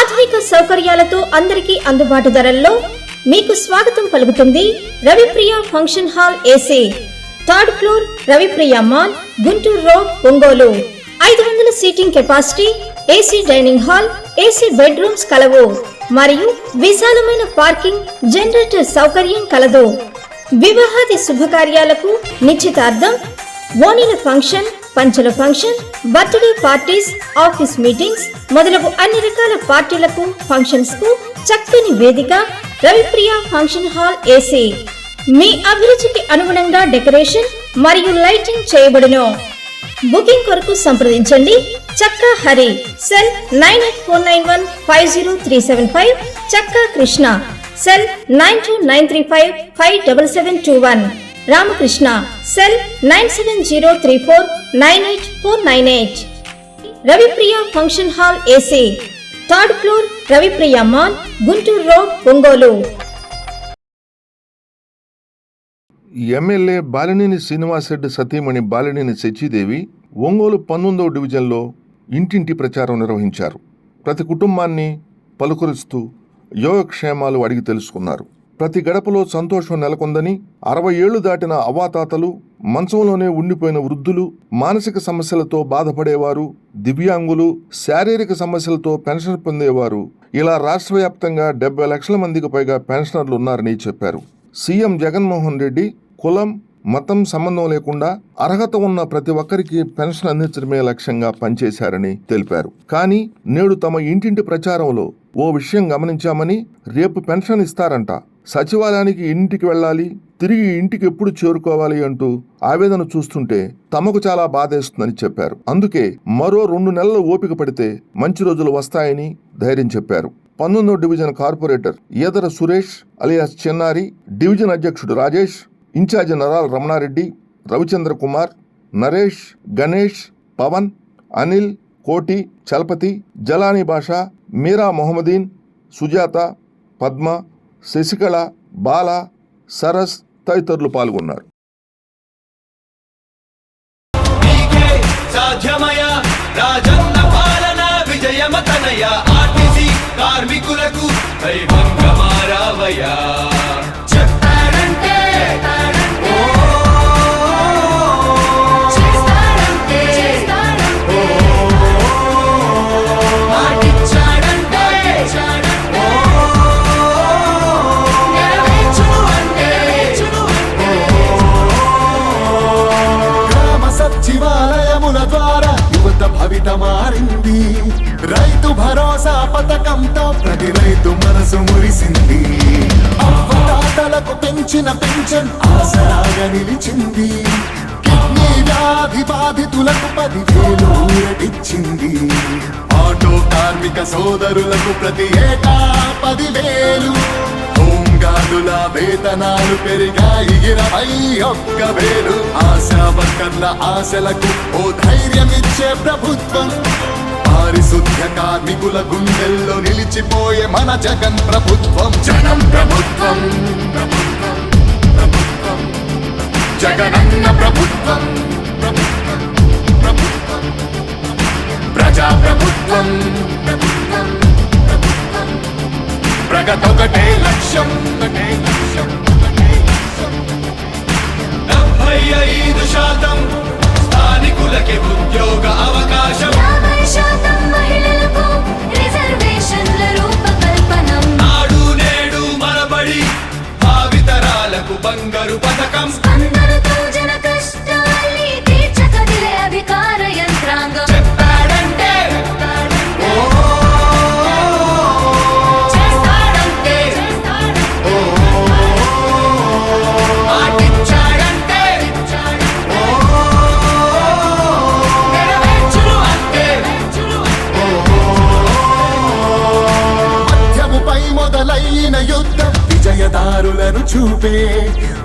ఆధునిక సౌకర్యాలతో అందరికీ అందుబాటు ధరల్లో మీకు స్వాగతం పలుకుతుంది Ravipriya function hall AC, third floor, Ravipriya mall, Guntur road, Ongole. 500 seating capacity, AC dining hall, AC bedrooms కలవు మరియు విశాలమైన పార్కింగ్, జనరేటర్ సౌకర్యం కలదు. వివాహాది శుభకార్యాలకు, నిశ్చితార్థం, ఓణీల ఫంక్షన్, పంచల function, birthday parties, office meetings మొదలగు అన్ని రకాల పార్టీలకు, ఫంక్షన్స్ కు చక్కని వేదిక రవిప్రియ ఫంక్షన్ హాల్ ఏసీ. మీ అభిరుచికి అనుగుణంగా డెకరేషన్ మరియు లైటింగ్ చేయబడును. బుకింగ్ కొరకు సంప్రదించండి చక్కా Hari, cell 9849150375, Chakka Krishna, cell 9293557721, Ramakrishna, cell 9703498498. Ravipriya function hall AC, third floor, Ravipriya mall, Guntur road, Ongole. MLA Balineni Srinivasa Reddy సతీమణి బాలినేని శచీదేవి ఒంగోలు 19వ డివిజన్లో ఇంటింటి ప్రచారం నిర్వహించారు. ప్రతి కుటుంబాన్ని పలుకరిస్తూ యోగక్షేమాలు అడిగి తెలుసుకున్నారు. ప్రతి గడపలో సంతోషం నెలకొందని, 60 ఏళ్లు దాటిన అవ్వాతాతలు, మంచంలోనే ఉండిపోయిన వృద్ధులు, మానసిక సమస్యలతో బాధపడేవారు, దివ్యాంగులు, శారీరక సమస్యలతో పెన్షన్ పొందేవారు, ఇలా రాష్ట్ర వ్యాప్తంగా 70 లక్షల మందికి పైగా పెన్షనర్లు ఉన్నారని చెప్పారు. సీఎం జగన్మోహన్ రెడ్డి కులం, మతం సంబంధం లేకుండా అర్హత ఉన్న ప్రతి ఒక్కరికి పెన్షన్ అందించడమే లక్ష్యంగా పనిచేశారని తెలిపారు. కానీ నేడు తమ ఇంటింటి ప్రచారంలో ఓ విషయం గమనించామని, రేపు పెన్షన్ ఇస్తారంట, సచివాలయానికి ఇంటికి వెళ్ళాలి, తిరిగి ఇంటికి ఎప్పుడు చేరుకోవాలి అంటూ ఆవేదన చూస్తుంటే తమకు చాలా బాధేస్తుందని చెప్పారు. అందుకే మరో 2 నెలలు ఓపిక పడితే మంచి రోజులు వస్తాయని ధైర్యం చెప్పారు. 19వ division corporator Edara Suresh alias Chinnari, division అధ్యక్షుడు రాజేష్, ఇన్ఛార్జి నరాల రమణారెడ్డి, రవిచంద్ర కుమార్, నరేష్, గణేష్, పవన్, అనిల్, కోటి, చలపతి, జలానీ భాష, మీరా మొహమ్మదీన్, సుజాత, పద్మ, శశికళ, బాల, సరస్ తదితరులు పాల్గొన్నారు. కార్మికులకు దైవంగమారావయ్యా చెప్పారంటే గ్రామ సచివాలయముల ద్వారా యువత భవిత మారింది. రైతు భరోసా పథకంతో ప్రతి రైతు మనసు మురిసింది. అవ్వదాతలకు పెంచిన పెన్షన్ ఆసరాగా నిలిచింది. కిడ్నీ వ్యాధి బాధితులకు 10,000 ఊరటిచ్చింది. ఆటో కార్మిక సోదరులకు ప్రతి ఏటా 10,000. హోంగార్డుల వేతనాలు పెరిగాయి 21,000. ఆశా వర్కర్ల ఆశలకు ఓ ధైర్యమిచ్చే ప్రభుత్వం. పారిశుద్ధ్య కార్మికుల గుండెల్లో నిలిచిపోయే మన జగన్ ప్రభుత్వం. జనం ప్రభుత్వం, జగనన్న ప్రభుత్వం, ప్రజా ప్రభుత్వం, ప్రగతొకటే లక్ష్యం. 75% స్థానికులకి ఉద్యోగ అవకాశం. 50% మహిళలకు రిజర్వేషన్ల రూపకల్పనం. నాడు నేడు మనబడి భావితరాలకు బంగారు పథకం. స్పందనతో జన కష్టాల్ని తీర్చకదిలే అధికార యంత్రాంగం. చెప్పాడంటే చేస్తాడంటే మాటిచ్చాడంటే నెరవేర్చును అంటే. మధ్యముపై మొదలైన యుద్ధం విజయదారులను చూపే.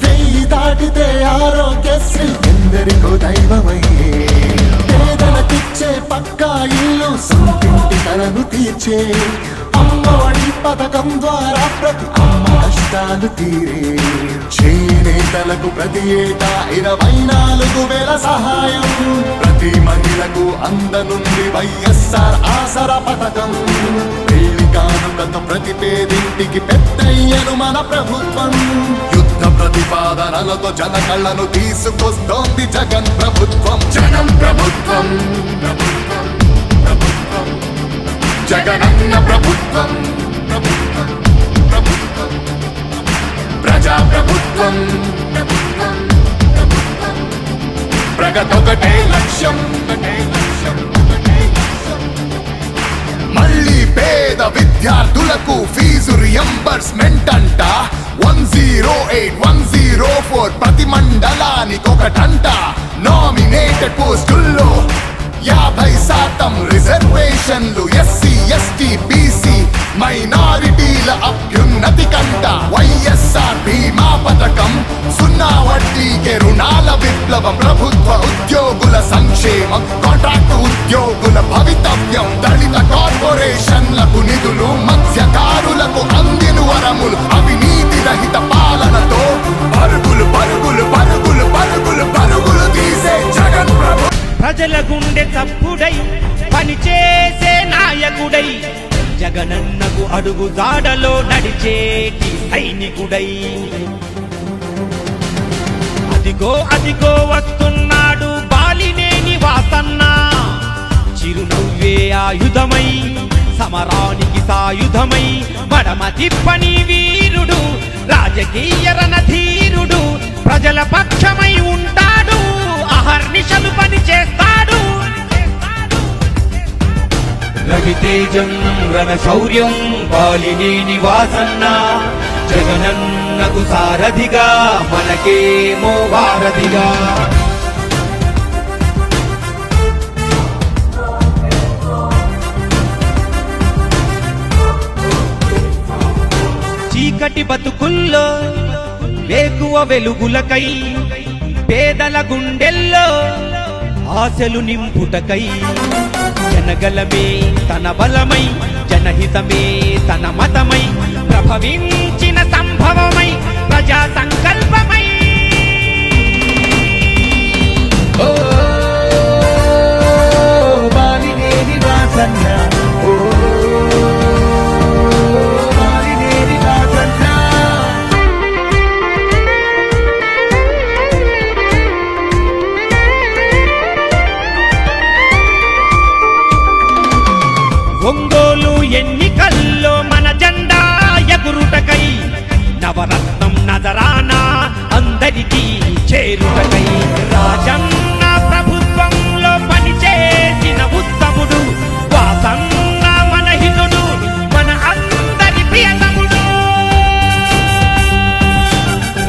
1000 దాటితే ఆరోగ్యశ్రీ ఎందరికో దైవమయ్యే. పేదలకిచ్చే పక్కా ఇల్లు సొంతింటి కలను తీర్చే. అమ్మఒడి పథకం ద్వారా ప్రతి అమ్మ కష్టాలు తీరే. చేనేతలకు ప్రతి ఏటా 24,000 సహాయం. ప్రతి మహిళకు అందనుంది వైఎస్ఆర్ ఆసరా పథకం. ప్రతి పేదింటికి పెద్దయ్యను మన ప్రభుత్వం. యుద్ధ ప్రతిపాదనలతో జన కళ్ళను తీసుకొస్తోంది జగన్ ప్రభుత్వం. జనం ప్రభుత్వం, ప్రభుత్వం, ప్రభుత్వం, జగనన్న ప్రభుత్వం, ప్రభుత్వం, ప్రభుత్వం, ప్రజా ప్రభుత్వం, ప్రభుత్వం, ప్రభుత్వం, ప్రగతొకటే లక్ష్యం, ఒకటే లక్ష్యం, ఒకటే లక్ష్యం. మళ్ళీ పేద విద్యార్థులకు ఫీజు రియంబర్స్మెంట్ అంట. 108, 104 ప్రతి మండలానికి ఒకటంట. నామినేటెడ్ పోస్టుల్లో 50% రిజర్వేషన్లు. ఎస్సీ, ఎస్టీ, బీసీ మైనారిటీల అభ్యున్నతి కంట. వైఎస్ఆర్ బీమా పథకం, 0 వడ్డీకే రుణాల విప్లవం. ప్రభుత్వ ఉద్యోగుల సంక్షేమం, కాంట్రాక్ట్ ఉద్యోగుల భవితవ్యం. దళిత కార్పొరేషన్లకు నిధులు, మత్స్యకారులకు అందిన వరములు. అవినీతి రహిత పాలనతో పరుగులు పరుగులు పరుగులు పరుగులు పరుగులు తీసే జగన్ ప్రభు. ప్రజల గుండె చప్పుడై పనిచేసే నాయకుడై, జగనన్నకు అడుగు జాడలో నడిచేటి సైనికుడై. అదిగో అదిగో వస్తున్నాడు బాలినేని వాసన్న. చిరునవ్వే ఆయుధమై, సమరానికి సాయుధమై, మడమ తిప్పని వీరుడు, రాజకీయ రణధీరుడు. ప్రజల పక్షమై ఉంటాడు, అహర్నిశలు పని చేస్తాడు. రవితేజం రణశౌర్యం బాలినేని వాసన్న. జగనన్నకు సారథిగా, మనకేమో వారధిగా. చీకటి బతుకుల్లో వేకువ వెలుగులకై, పేదల గుండెల్లో ఆశలు నింపుటకై. జనగలమే తన బలమై, జనహితమే తన మతమై, ప్రభవించిన సంభవమై, ప్రజా సంకల్పమై. ఓ బాలినేని వాసన్న, ఓ బాలినేని వాసన్న. ఒంగోలు ఎన్నికల్లో మన జెండా ఎగురుటకై, నవరత్నం నజరానా అందరికీ చేరుటకై. రాజన్న ప్రభుత్వంలో పనిచేసిన ఉత్తముడు వాసన్న, మన హితుడు, మన అందరి ప్రియతముడు.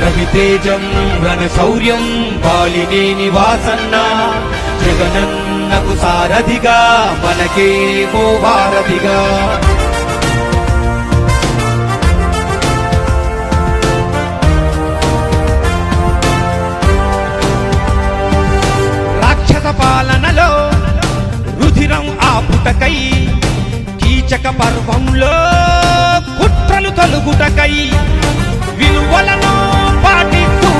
రవితేజం రణశౌర్యం బాలినేని వాసన్న. జగనన్నకు సారథిగా, మనకేమో వారధిగా. రాక్షస పాలనలో రుధిరం ఆపుటకై, కీచక పర్వంలో కుట్రలు తొలుగుటకై, విలువలను పాటిస్తూ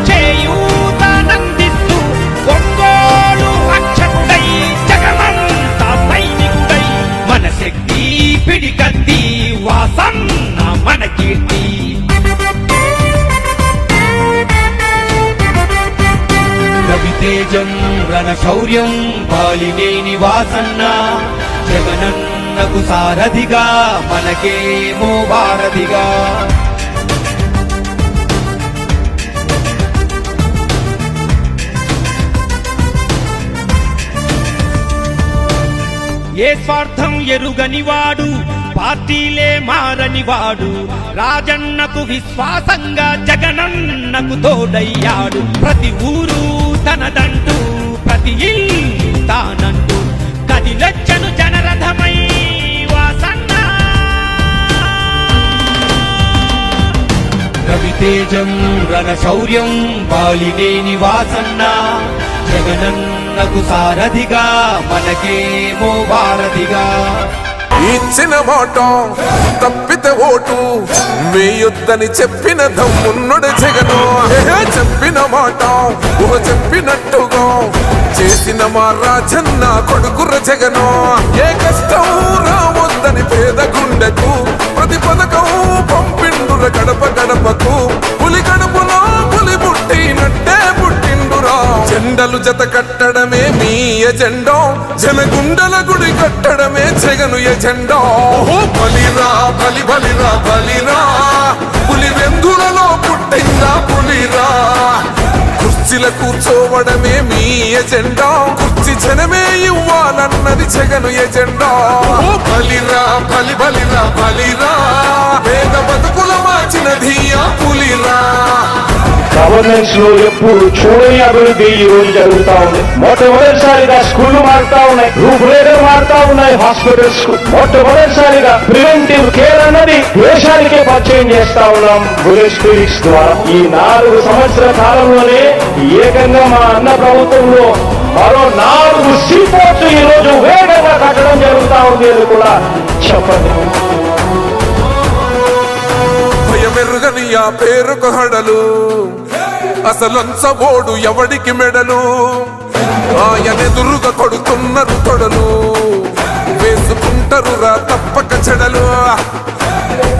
చేయూతనందిస్తూ ఒంగోలు రక్షకుడై, జగమంతా సైనికుడై. మన శక్తి పిడికత్తి వాసన్న, మన కీర్తి. రవితేజం రణశౌర్యం బాలినేని వాసన్న. జగనన్నకు సారథిగా, మనకేమో వారధిగా. ఏ స్వార్థం ఎరుగనివాడు, పార్టీలే మారనివాడు. రాజన్నకు విశ్వాసంగా, జగనన్నకు తోడయ్యాడు. ప్రతి ఊరు తనదంటూ, ప్రతి ఇల్లు తానంటూ, కదిలొచ్చను జనరథమై వాసన్న. రవితేజం రణశౌర్యం బాలినేని వాసన్న. జగనన్నకు సారథిగా, మనకేమో వారధిగా. ఇచ్చిన మాట తప్పితే ఓటు వేయొద్దని చెప్పిన దమ్మున్నడు జగను. చెప్పిన మాట ఊహ చెప్పినట్టుగా చేసిన మా రాజన్న కొడుకుర జగను. ఏ కష్టం రావద్దని పేద గుండెకు ప్రతి పథకం గడప గడపకు పులి గడపలో పులి పుట్టినట్టే పుట్టిండురా జెండలు జత కట్టడమే మీ ఎజెండా జనగుండల గుడి కట్టడమే జగను ఎజెండా బలిరా బలి బలిరా బలిరా పులి వెందులలో పుట్టిందా పులిరా కుర్చీల కూర్చోవడమే మీ ఎజెండా కుర్చీ జనమే ఇవ్వాలన్నది జగను ఎజెండా బలిరా బలి బలిరా బలిరా పేద బతుకుల మార్చినది ఆ పులిరా గవర్నెన్స్ లో ఎప్పుడు చూడని అభివృద్ధి ఈ రోజు జరుగుతా ఉంది. మొట్టమొదటిసారిగా స్కూళ్లు మారుతా ఉన్నాయి, రూపురేఖలు మారుతా ఉన్నాయి, హాస్పిటల్స్ మొట్టమొదటిసారిగా ప్రివెంటివ్ కేర్ అన్నది దేశానికే పరిచయం చేస్తా ఉన్నాం బుల్లెట్ క్లినిక్స్ ద్వారా. ఈ 4 సంవత్సరాల కాలంలోనే ఏకంగా మా అన్న ప్రభుత్వంలో మరో 4 సీపోర్ట్స్ ఈ రోజు వేగంగా కట్టడం జరుగుతా ఉంది అని కూడా చెప్పండి. భయమెరుగని ఆ పేరుకు హడలు అసలంచబోడు ఎవడికి మెడలు ఆయనెదురుగా కొడుతున్నారు తొడలు వేసుకుంటారు రా తప్పక చెడలు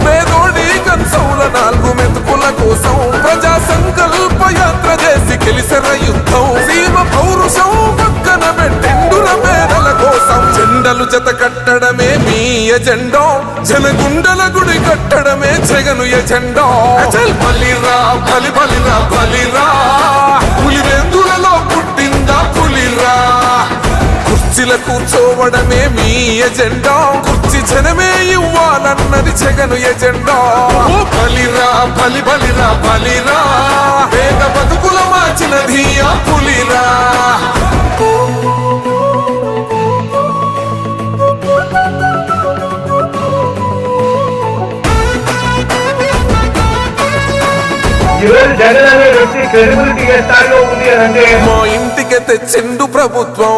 పేదోడి కంచౌల 4 మెతుకుల కోసం ప్రజా సంకల్ప యాత్ర చేసి గెలిసిన యుద్ధం సీమ పౌరుషం పక్కన పెట్టిండుల పేదల కోసం జెండలు జత కట్టడమే మీ ఎజెండా జనగుండల గుడి కట్టడమే జగను ఎజెండా బలిరా బలి బలిరా బలిరా పులి వెందులలో పుట్టిందా పులిరా కుర్చీల కూర్చోవడమే మీ ఎజెండా కుర్చీ జనమే ఇవ్వాలన్నది జగను ఎజెండా బలిరా బలి బలిరా బలిరా పేద బతుకుల మార్చినది ఆ పులిరా ఈరోజు జగన్ అనే వ్యక్తి క్రెడిబిలిటీ ఏ స్థాయిలో ఉంది అని అంటే మా ఇంటికి తెచ్చిండు ప్రభుత్వం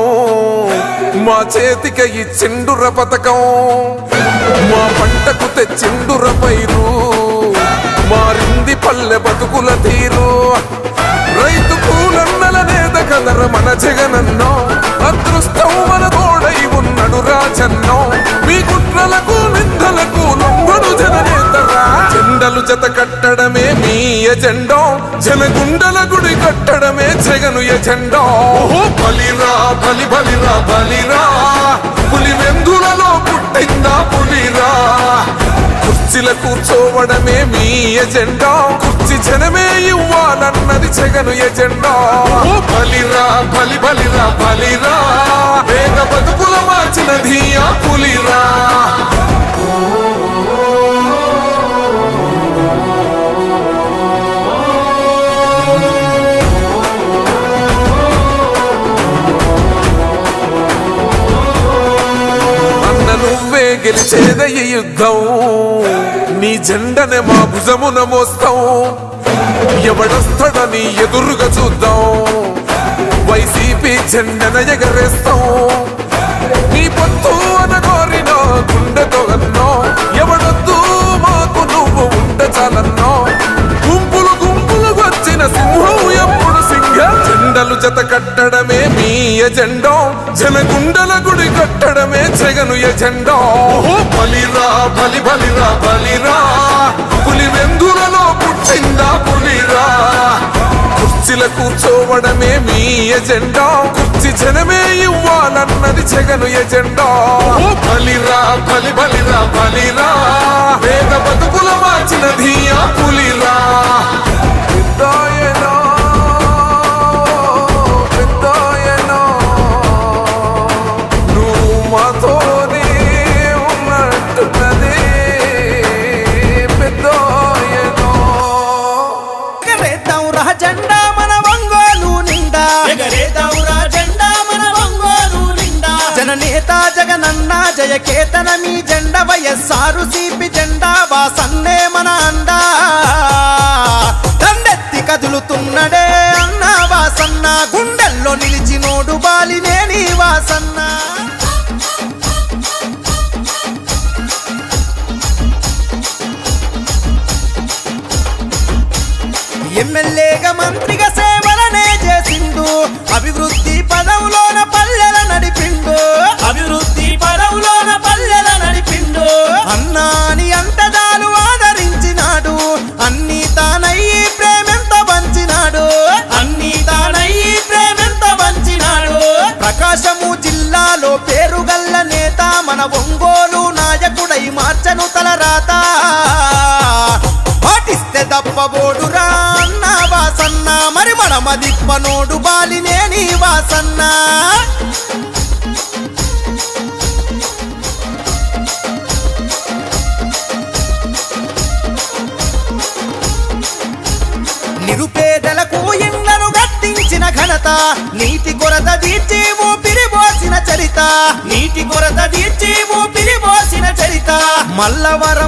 మా చేతికి ఇచ్చిండుర పథకం మా పంటకు తెచ్చిండుర పైరు మారింది పల్లె బతుకుల తీరు రైతు కూలన్నల నేత కదర మన జగనన్నో అదృష్టం మన తోడై ఉన్నడు రాజన్నో మీ కుట్రలకు నిందలకు లొంగడు జననేతరా జెండలు జత కట్టడమే మీ ఎజెండా జనగుండల గుడి కట్టడమే జగను ఎజెండా బలిరా బలి బలిరా బలిరా పులి వెందులలో పుట్టిందా పులిరా కుర్చీల కూర్చోవడమే మీ ఎజెండా కుర్చీ జనమే ఇవ్వాలన్నది జగను ఎజెండా బలిరా బలి బలిరా బలిరా పేద బతుకుల మార్చినది ఆ పులిరా నువ్వే గెలిచేద ఈ యుద్ధం నీ జెండనే మా భుజమున మోస్తాం ఎవడొస్తాడని ఎదురుగా చూద్దాం వైసీపీ జెండన ఎగరేస్తాం నీ పొత్తు అనగోరిన గుండెతో అన్నో ఎవడొద్దు మాకు నువ్వు ఉండ చాలన్నో గుంపులు గుంపులు వచ్చిన సింహం ఎప్పుడు సింహ జెండలు జత కట్టడమే మీ ఎజెండా జనగుండల గుడి కట్టడమే జగను ఎజెండా బలిరా బలి బలిరా బలిరా పులి వెందులలో పుట్టిందా పులిరా కుర్చీల కూర్చోవడమే మీ ఎజెండా కుర్చీ జనమే ఇవ్వాలన్నది జగను ఎజెండా బలిరా బలి బలిరా బలిరా పేద బతుకుల మార్చినది ఆ పులిరా పెద్దాయనా పెద్దాయనా నువ్వు మాతోనే ఉన్నట్టున్నది పెద్దాయనా ఎగరేద్దాంరా జెండా మన ఒంగోలు నిండా ఎగరేద్దాంరా జెండా మన ఒంగోలు నిండా జననేత జగనన్న జయకేతన మీ జెండా వైఎస్ఆర్ సిపి జెండా వాసన్నే మన అండా దండెత్తి కదులుతున్నడే అన్న వాసన్న గుండెల్లో నిలిచినోడు బాలినేని వాసన్న ఎమ్మెల్యేగా మంత్రిగా సేవలనే చేసిండు అభివృద్ధి పదవులోన పల్లెల నడిపిండు అభివృద్ధి పదవులోన పల్లెల నడిపిండు అన్నాని అంతదాలు ఆదరించినాడు మన ఒంగోలు నాయకుడై మార్చను తలరాత పాటిస్తే దప్పబోడురా అన్న వాసన్న మరి మన మదిప్పనోడు బాలినేని వాసన్న నిరుపేదలకు ఇళ్లను గట్టించిన ఘనత నీటి కొరత తీర్చి ఊపిరిపోసిన చరిత నీటి కొరత తీర్చి ఊపిరిపోసిన చరిత మల్లవరం